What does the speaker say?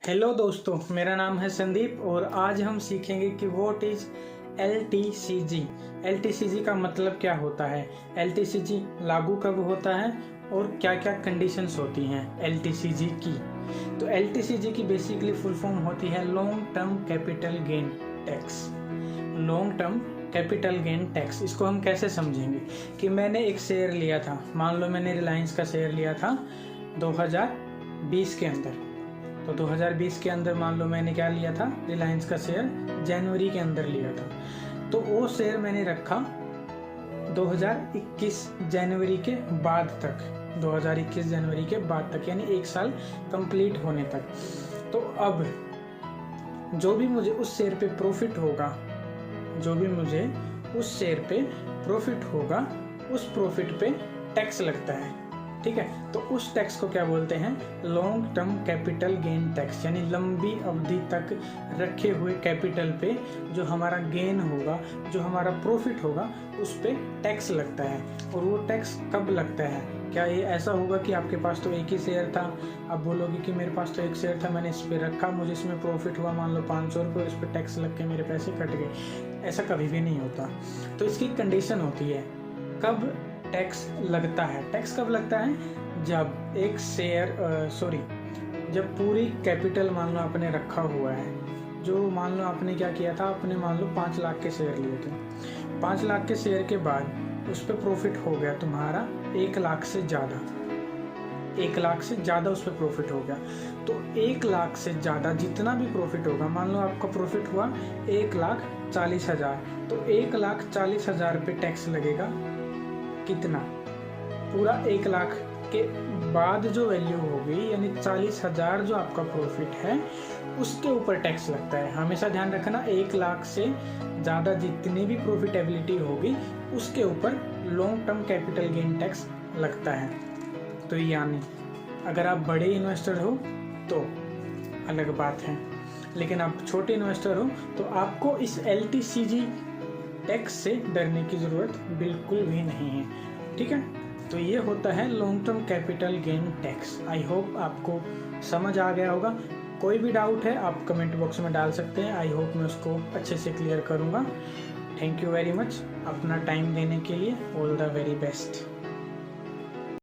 Hello दोस्तों, मेरा नाम है संदीप और आज हम सीखेंगे कि व्हाट इज़ LTCG। LTCG का मतलब क्या होता है, LTCG लागू कब होता है और क्या क्या कंडीशंस होती हैं LTCG की। तो LTCG की बेसिकली फुल फॉर्म होती है long term capital gain tax. Long term capital gain tax, इसको हम कैसे समझेंगे कि मैंने एक शेयर लिया था, मान लो मैंने रिलायंस का शेयर लिया था 2020 के अंदर। तो 2020 के अंदर मान लो मैंने क्या लिया था, रिलायंस का शेयर जनवरी के अंदर लिया था। तो वो शेयर मैंने रखा 2021 जनवरी के बाद तक, 2021 जनवरी के बाद तक, यानी एक साल कंप्लीट होने तक। तो अब जो भी मुझे उस शेयर पे प्रॉफिट होगा, जो भी मुझे उस शेयर पे प्रॉफिट होगा, उस प्रॉफिट पे टैक्स लगता है। ठीक है, तो उस टैक्स को क्या बोलते हैं, long term capital gain tax. यानी लंबी अवधि तक रखे हुए कैपिटल पे जो हमारा गेन होगा, जो हमारा प्रॉफिट होगा, उस पे टैक्स लगता है। और वो टैक्स कब लगता है? क्या ये ऐसा होगा कि आपके पास तो एक ही शेयर था, आप बोलोगे कि मेरे पास तो एक शेयर था, मैंने इस पर रखा, मुझे इसमें प्रॉफिट हुआ मान लो 500 रुपये, इस पर टैक्स लग के मेरे पैसे कट गए? ऐसा कभी भी नहीं होता। तो इसकी कंडीशन होती है कब टैक्स लगता है। टैक्स कब लगता है? जब एक शेयर जब पूरी कैपिटल मान लो आपने रखा हुआ है, जो मान लो आपने क्या किया था, आपने मान लो 5 लाख के शेयर लिए थे। 5 लाख के शेयर के बाद उस पर प्रॉफिट हो गया तुम्हारा 1 लाख से ज़्यादा, 1 लाख से ज़्यादा उस पर प्रॉफिट हो गया। तो 1 लाख से ज़्यादा जितना भी प्रॉफिट होगा, मान लो आपका प्रॉफिट हुआ 1,40,000, तो 1,40,000 पे टैक्स लगेगा। कितना? पूरा 1 लाख के बाद जो वैल्यू होगी, यानी 40,000 जो आपका प्रॉफिट है, उसके ऊपर टैक्स लगता है। हमेशा ध्यान रखना, 1 लाख से ज़्यादा जितनी भी प्रॉफिटेबिलिटी होगी, उसके ऊपर long term capital gain tax लगता है। तो यानी अगर आप बड़े इन्वेस्टर हो तो अलग बात है, लेकिन आप छोटे इन्वेस्टर हो तो आपको इस LTCG टैक्स से डरने की ज़रूरत बिल्कुल भी नहीं है। ठीक है, तो ये होता है long term capital gain tax. I hope आपको समझ आ गया होगा। कोई भी डाउट है आप कमेंट बॉक्स में डाल सकते हैं। आई होप मैं उसको अच्छे से क्लियर करूँगा। थैंक यू वेरी मच अपना टाइम देने के लिए। All the very best.